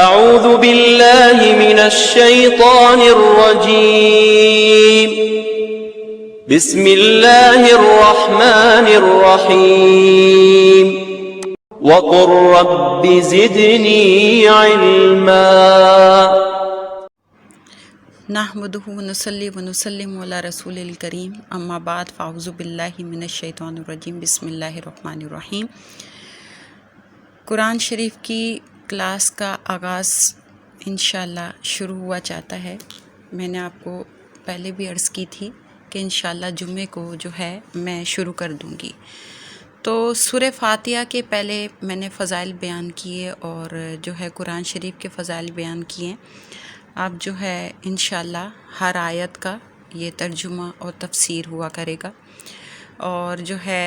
أعوذ بالله من الشيطان الرجيم بسم الله الرحمن الرحيم وقل رب زدني علما نحمده ونصلي ونسلم على رسول الكريم اما بعد فاعوذ باللہ من الشیطان الرجیم بسم اللہ الرحمن الرحیم۔ قرآن شریف کی کلاس کا آغاز انشاءاللہ شروع ہوا چاہتا ہے۔ میں نے آپ کو پہلے بھی عرض کی تھی کہ انشاءاللہ جمعے کو جو ہے میں شروع کر دوں گی۔ تو سورہ فاتحہ کے پہلے میں نے فضائل بیان کیے اور جو ہے قرآن شریف کے فضائل بیان کیے۔ اب جو ہے انشاءاللہ ہر آیت کا یہ ترجمہ اور تفسیر ہوا کرے گا، اور جو ہے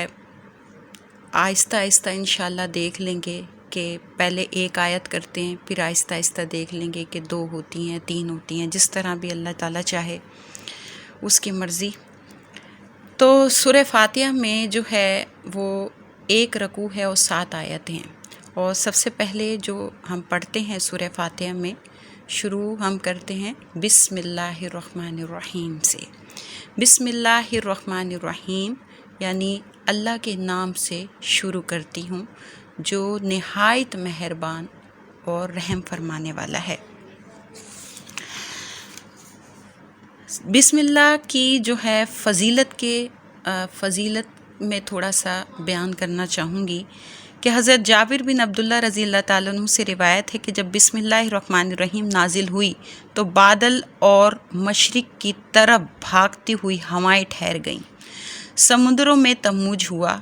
آہستہ آہستہ انشاءاللہ دیکھ لیں گے کہ پہلے ایک آیت کرتے ہیں، پھر آہستہ آہستہ دیکھ لیں گے کہ 2 ہوتی ہیں، 3 ہوتی ہیں، جس طرح بھی اللہ تعالیٰ چاہے، اس کی مرضی۔ تو سورہ فاتحہ میں جو ہے وہ 1 رکوع ہے اور 7 آیتیں ہیں، اور سب سے پہلے جو ہم پڑھتے ہیں سورہ فاتحہ میں شروع ہم کرتے ہیں بسم اللہ الرحمن الرحیم سے۔ بسم اللہ الرحمن الرحیم یعنی اللہ کے نام سے شروع کرتی ہوں جو نہایت مہربان اور رحم فرمانے والا ہے۔ بسم اللہ کی جو ہے فضیلت میں تھوڑا سا بیان کرنا چاہوں گی کہ حضرت جابر بن عبداللہ رضی اللہ تعالیٰ عنہ سے روایت ہے کہ جب بسم اللہ الرحمن الرحیم نازل ہوئی تو بادل اور مشرق کی طرف بھاگتی ہوئی ہوائیں ٹھہر گئیں، سمندروں میں تموج ہوا،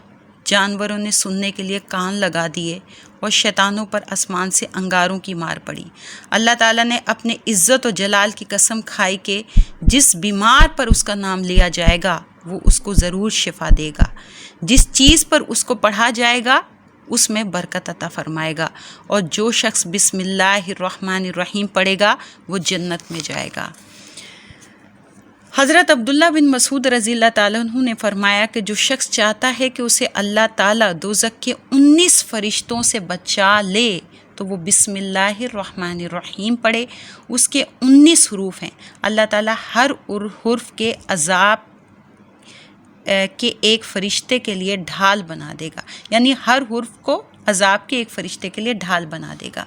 جانوروں نے سننے کے لیے کان لگا دیے اور شیطانوں پر آسمان سے انگاروں کی مار پڑی۔ اللہ تعالیٰ نے اپنے عزت و جلال کی قسم کھائی کہ جس بیمار پر اس کا نام لیا جائے گا وہ اس کو ضرور شفا دے گا، جس چیز پر اس کو پڑھا جائے گا اس میں برکت عطا فرمائے گا، اور جو شخص بسم اللہ الرحمن الرحیم پڑھے گا وہ جنت میں جائے گا۔ حضرت عبداللہ بن مسعود رضی اللہ تعالیٰ عنہ نے فرمایا کہ جو شخص چاہتا ہے کہ اسے اللہ تعالیٰ دوزخ کے 19 فرشتوں سے بچا لے تو وہ بسم اللہ الرحمن الرحیم پڑھے۔ اس کے 19 حروف ہیں، اللہ تعالیٰ ہر حرف کے عذاب کے ایک فرشتے کے لیے ڈھال بنا دے گا، یعنی ہر حرف کو عذاب کے ایک فرشتے کے لیے ڈھال بنا دے گا۔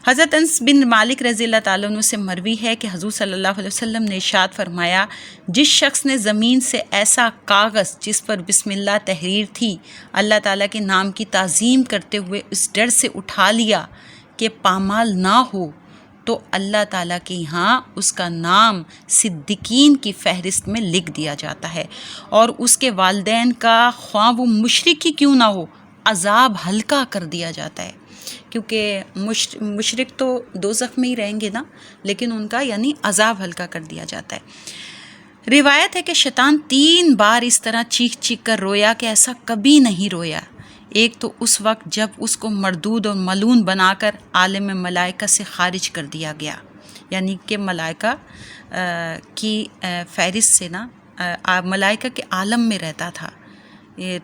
حضرت انس بن مالک رضی اللہ تعالیٰ عنہ سے مروی ہے کہ حضور صلی اللہ علیہ وسلم نے ارشاد فرمایا، جس شخص نے زمین سے ایسا کاغذ جس پر بسم اللہ تحریر تھی اللہ تعالیٰ کے نام کی تعظیم کرتے ہوئے اس ڈر سے اٹھا لیا کہ پامال نہ ہو، تو اللہ تعالیٰ کے یہاں اس کا نام صدیقین کی فہرست میں لکھ دیا جاتا ہے، اور اس کے والدین کا خواہ وہ مشرک ہی کیوں نہ ہو عذاب ہلکا کر دیا جاتا ہے، کیونکہ مشرک تو دوزخ میں ہی رہیں گے نا، لیکن ان کا یعنی عذاب ہلکا کر دیا جاتا ہے۔ روایت ہے کہ شیطان 3 بار اس طرح چیخ چیخ کر رویا کہ ایسا کبھی نہیں رویا۔ ایک تو اس وقت جب اس کو مردود اور ملعون بنا کر عالم ملائکہ سے خارج کر دیا گیا، یعنی کہ ملائکہ کی فہرست سے نا، ملائکہ کے عالم میں رہتا تھا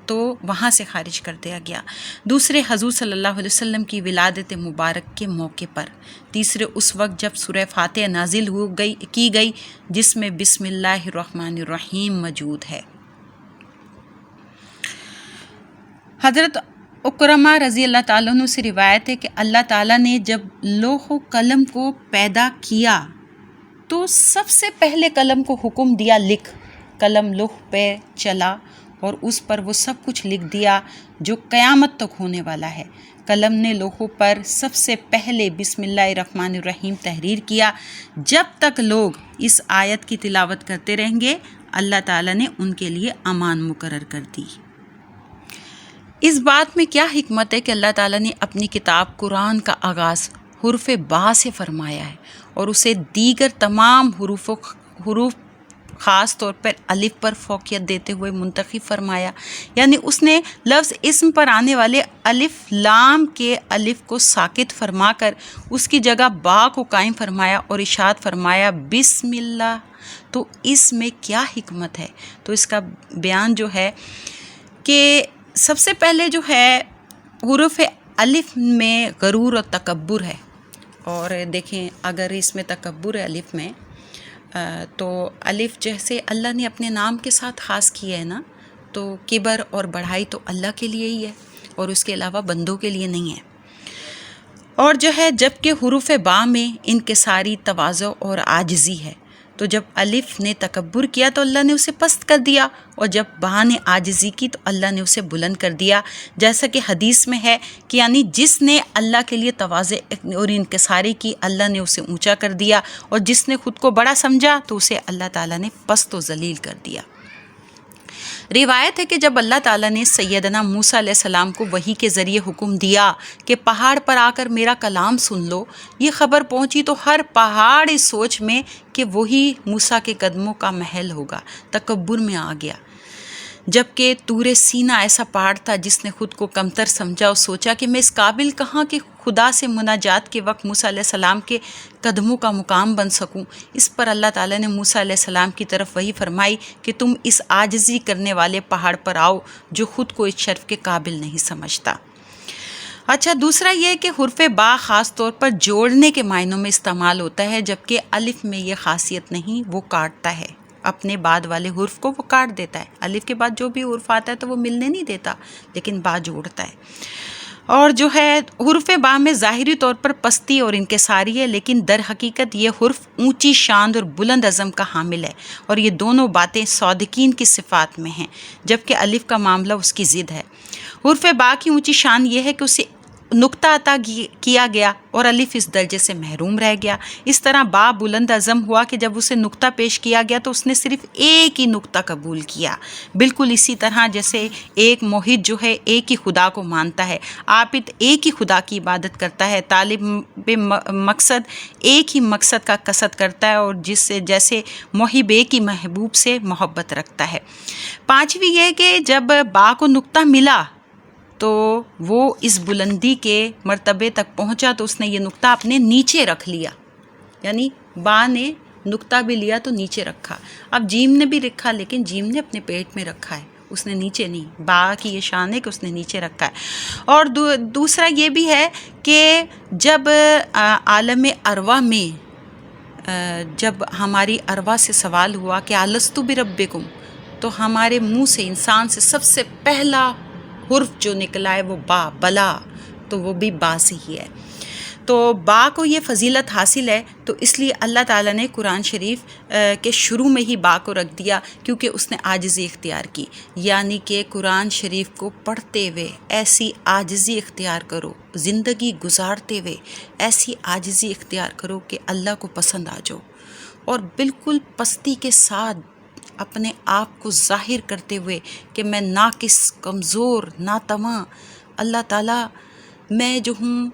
تو وہاں سے خارج کر دیا گیا۔ دوسرے حضور صلی اللہ علیہ وسلم کی ولادت مبارک کے موقع پر۔ تیسرے اس وقت جب سورہ فاتحہ نازل کی گئی جس میں بسم اللہ الرحمن الرحیم موجود ہے۔ حضرت اکرمہ رضی اللہ تعالیٰ عنہ سے روایت ہے کہ اللہ تعالیٰ نے جب لوح و قلم کو پیدا کیا تو سب سے پہلے قلم کو حکم دیا لکھ۔ قلم لوح پہ چلا اور اس پر وہ سب کچھ لکھ دیا جو قیامت تک ہونے والا ہے۔ قلم نے لوحوں پر سب سے پہلے بسم اللہ الرحمن الرحیم تحریر کیا۔ جب تک لوگ اس آیت کی تلاوت کرتے رہیں گے اللہ تعالیٰ نے ان کے لیے امان مقرر کر دی۔ اس بات میں کیا حکمت ہے کہ اللہ تعالیٰ نے اپنی کتاب قرآن کا آغاز حرف با سے فرمایا ہے اور اسے دیگر تمام حروف خاص طور پر الف پر فوقیت دیتے ہوئے منتخب فرمایا، یعنی اس نے لفظ اسم پر آنے والے الف لام کے الف کو ساکت فرما کر اس کی جگہ با کو قائم فرمایا اور ارشاد فرمایا بسم اللہ۔ تو اس میں کیا حکمت ہے؟ تو اس کا بیان جو ہے کہ سب سے پہلے جو ہے حروف الف میں غرور اور تکبر ہے، اور دیکھیں اگر اس میں تکبر ہے الف میں، تو الف جیسے اللہ نے اپنے نام کے ساتھ خاص کیا ہے نا، تو کبر اور بڑھائی تو اللہ کے لیے ہی ہے اور اس کے علاوہ بندوں کے لیے نہیں ہے۔ اور جو ہے جب کہ حروف با میں انکساری، تواضع اور عاجزی ہے، تو جب الف نے تکبر کیا تو اللہ نے اسے پست کر دیا، اور جب با نے عاجزی کی تو اللہ نے اسے بلند کر دیا، جیسا کہ حدیث میں ہے کہ یعنی جس نے اللہ کے لیے تواضع اور انکساری کی اللہ نے اسے اونچا کر دیا، اور جس نے خود کو بڑا سمجھا تو اسے اللہ تعالیٰ نے پست و ذلیل کر دیا۔ روایت ہے کہ جب اللہ تعالیٰ نے سیدنا موسیٰ علیہ السلام کو وحی کے ذریعے حکم دیا کہ پہاڑ پر آ کر میرا کلام سن لو، یہ خبر پہنچی تو ہر پہاڑ اس سوچ میں کہ وہی موسیٰ کے قدموں کا محل ہوگا، تکبر میں آ گیا۔ جبکہ طور سینہ ایسا پہاڑ تھا جس نے خود کو کمتر سمجھا اور سوچا کہ میں اس قابل کہاں کہ خدا سے مناجات کے وقت موسیٰ علیہ السلام کے قدموں کا مقام بن سکوں۔ اس پر اللہ تعالیٰ نے موسیٰ علیہ السلام کی طرف وحی فرمائی کہ تم اس عاجزی کرنے والے پہاڑ پر آؤ جو خود کو اس شرف کے قابل نہیں سمجھتا۔ اچھا، دوسرا یہ کہ حرف با خاص طور پر جوڑنے کے معنوں میں استعمال ہوتا ہے، جبکہ الف میں یہ خاصیت نہیں، وہ کاٹتا ہے اپنے بعد والے حرف کو، وہ کاٹ دیتا ہے۔ الف کے بعد جو بھی حرف آتا ہے تو وہ ملنے نہیں دیتا، لیکن با جوڑتا ہے۔ اور جو ہے حرف با میں ظاہری طور پر پستی اور انکساری ہے، لیکن در حقیقت یہ حرف اونچی شان اور بلند عزم کا حامل ہے، اور یہ دونوں باتیں صادقین کی صفات میں ہیں، جبکہ الف کا معاملہ اس کی ضد ہے۔ حرف با کی اونچی شان یہ ہے کہ اسے نقطہ عطا کیا گیا اور الف اس درجے سے محروم رہ گیا۔ اس طرح با بلند عزم ہوا کہ جب اسے نقطہ پیش کیا گیا تو اس نے صرف ایک ہی نقطہ قبول کیا، بالکل اسی طرح جیسے ایک موحد جو ہے ایک ہی خدا کو مانتا ہے، عابد ایک ہی خدا کی عبادت کرتا ہے، طالب مقصد ایک ہی مقصد کا قصد کرتا ہے، اور جیسے محب ایک ہی محبوب سے محبت رکھتا ہے۔ پانچویں یہ کہ جب با کو نقطہ ملا تو وہ اس بلندی کے مرتبے تک پہنچا تو اس نے یہ نقطہ اپنے نیچے رکھ لیا، یعنی با نے نقطہ بھی لیا تو نیچے رکھا۔ اب جیم نے بھی رکھا، لیکن جیم نے اپنے پیٹ میں رکھا ہے، اس نے نیچے نہیں۔ با کی یہ شان ہے کہ اس نے نیچے رکھا ہے۔ اور دوسرا یہ بھی ہے کہ جب عالم ارواح میں جب ہماری ارواح سے سوال ہوا کہ الستو بربکم، تو ہمارے منہ سے انسان سے سب سے پہلا حرف جو نکلا ہے وہ با، بلا، تو وہ بھی با سے ہی ہے۔ تو با کو یہ فضیلت حاصل ہے، تو اس لیے اللہ تعالیٰ نے قرآن شریف کے شروع میں ہی با کو رکھ دیا، کیونکہ اس نے عاجزی اختیار کی، یعنی کہ قرآن شریف کو پڑھتے ہوئے ایسی عاجزی اختیار کرو، زندگی گزارتے ہوئے ایسی عاجزی اختیار کرو کہ اللہ کو پسند آ جاؤ، اور بالکل پستی کے ساتھ اپنے آپ کو ظاہر کرتے ہوئے کہ میں ناقص، کمزور، ناتواں، اللہ تعالیٰ میں جو ہوں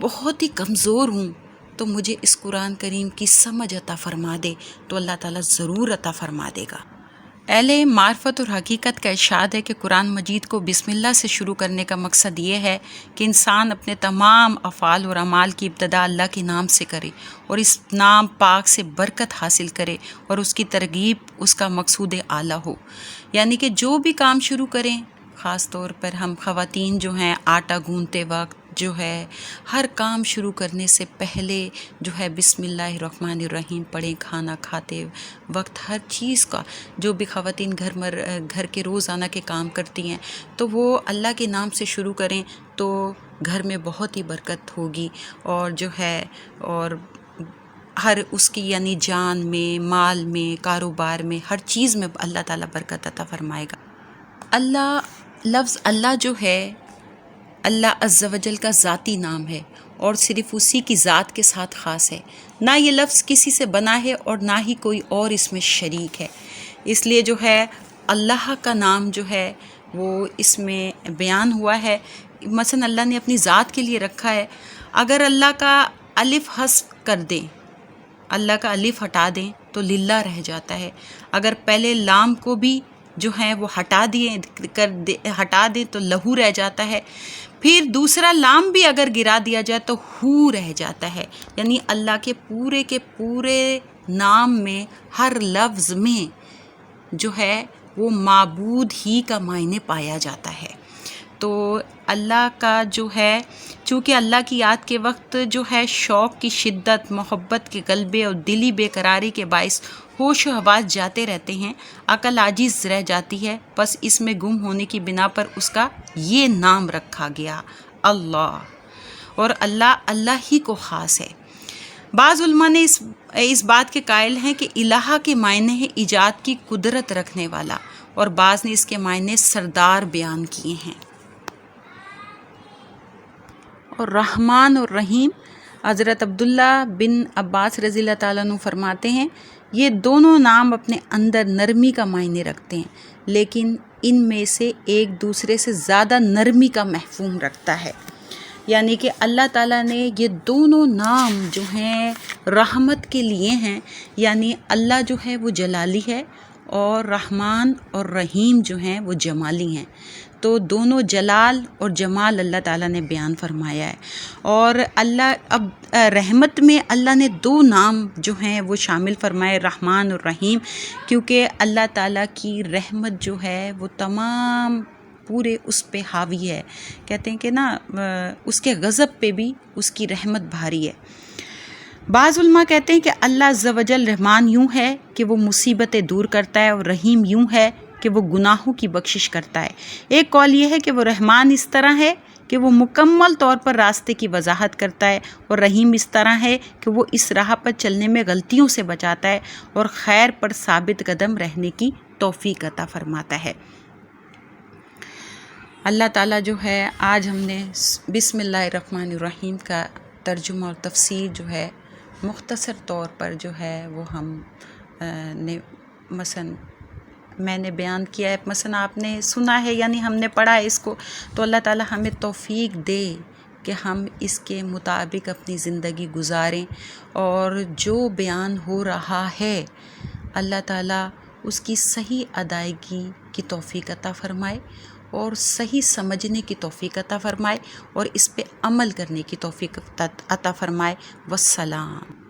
بہت ہی کمزور ہوں، تو مجھے اس قرآن کریم کی سمجھ عطا فرما دے، تو اللہ تعالیٰ ضرور عطا فرما دے گا۔ اہل معرفت اور حقیقت کا ارشاد ہے کہ قرآن مجید کو بسم اللہ سے شروع کرنے کا مقصد یہ ہے کہ انسان اپنے تمام افعال اور اعمال کی ابتدا اللہ کے نام سے کرے، اور اس نام پاک سے برکت حاصل کرے، اور اس کی ترغیب اس کا مقصود اعلیٰ ہو۔ یعنی کہ جو بھی کام شروع کریں، خاص طور پر ہم خواتین جو ہیں آٹا گوندتے وقت جو ہے ہر کام شروع کرنے سے پہلے جو ہے بسم اللہ الرحمن الرحیم پڑھیں، کھانا کھاتے وقت ہر چیز کا، جو بھی خواتین گھر کے روزانہ کے کام کرتی ہیں تو وہ اللہ کے نام سے شروع کریں، تو گھر میں بہت ہی برکت ہوگی، اور جو ہے اور ہر اس کی یعنی جان میں، مال میں، کاروبار میں، ہر چیز میں اللہ تعالیٰ برکت عطا فرمائے گا۔ اللہ، لفظ اللہ جو ہے اللہ عز و جل کا ذاتی نام ہے، اور صرف اسی کی ذات کے ساتھ خاص ہے، نہ یہ لفظ کسی سے بنا ہے اور نہ ہی کوئی اور اس میں شریک ہے۔ اس لیے جو ہے اللہ کا نام جو ہے وہ اس میں بیان ہوا ہے، مثلا اللہ نے اپنی ذات کے لیے رکھا ہے۔ اگر اللہ کا الف حذف کر دیں، اللہ کا الف ہٹا دیں تو للہ رہ جاتا ہے، اگر پہلے لام کو بھی جو ہے وہ ہٹا دیں تو لہو رہ جاتا ہے، پھر دوسرا لام بھی اگر گرا دیا جائے تو ہو رہ جاتا ہے، یعنی اللہ کے پورے نام میں ہر لفظ میں جو ہے وہ معبود ہی کا معنی پایا جاتا ہے۔ تو اللہ کا جو ہے، چونکہ اللہ کی یاد کے وقت جو ہے شوق کی شدت، محبت کے غلبے اور دلی بے قراری کے باعث ہوش و حواس جاتے رہتے ہیں، عقل عاجز رہ جاتی ہے، بس اس میں گم ہونے کی بنا پر اس کا یہ نام رکھا گیا اللہ، اور اللہ ہی کو خاص ہے۔ بعض علماء نے اس بات کے قائل ہیں کہ الہ کے معنی ہے ایجاد کی قدرت رکھنے والا، اور بعض نے اس کے معنی سردار بیان کیے ہیں۔ اور رحمان اور رحیم، حضرت عبداللہ بن عباس رضی اللہ تعالیٰ عنہ فرماتے ہیں یہ دونوں نام اپنے اندر نرمی کا معنی رکھتے ہیں، لیکن ان میں سے ایک دوسرے سے زیادہ نرمی کا مفہوم رکھتا ہے، یعنی کہ اللہ تعالیٰ نے یہ دونوں نام جو ہیں رحمت کے لیے ہیں، یعنی اللہ جو ہے وہ جلالی ہے اور رحمان اور رحیم جو ہیں وہ جمالی ہیں، تو دونوں جلال اور جمال اللہ تعالیٰ نے بیان فرمایا ہے۔ اور اب رحمت میں اللہ نے دو نام جو ہیں وہ شامل فرمائے، رحمان اور رحیم، کیونکہ اللہ تعالیٰ کی رحمت جو ہے وہ تمام پورے اس پہ حاوی ہے، کہتے ہیں کہ نا اس کے غضب پہ بھی اس کی رحمت بھاری ہے۔ بعض علماء کہتے ہیں کہ اللہ عز و جل رحمان یوں ہے کہ وہ مصیبتیں دور کرتا ہے، اور رحیم یوں ہے کہ وہ گناہوں کی بخشش کرتا ہے۔ ایک قول یہ ہے کہ وہ رحمان اس طرح ہے کہ وہ مکمل طور پر راستے کی وضاحت کرتا ہے، اور رحیم اس طرح ہے کہ وہ اس راہ پر چلنے میں غلطیوں سے بچاتا ہے اور خیر پر ثابت قدم رہنے کی توفیق عطا فرماتا ہے۔ اللہ تعالیٰ جو ہے، آج ہم نے بسم اللہ الرحمن الرحیم کا ترجمہ اور تفسیر جو ہے مختصر طور پر جو ہے وہ ہم نے مثلا میں نے بیان کیا ہے، مثلا آپ نے سنا ہے، یعنی ہم نے پڑھا ہے اس کو، تو اللہ تعالیٰ ہمیں توفیق دے کہ ہم اس کے مطابق اپنی زندگی گزاریں، اور جو بیان ہو رہا ہے اللہ تعالیٰ اس کی صحیح ادائیگی کی توفیق عطا فرمائے، اور صحیح سمجھنے کی توفیق عطا فرمائے، اور اس پہ عمل کرنے کی توفیق عطا فرمائے۔ والسلام۔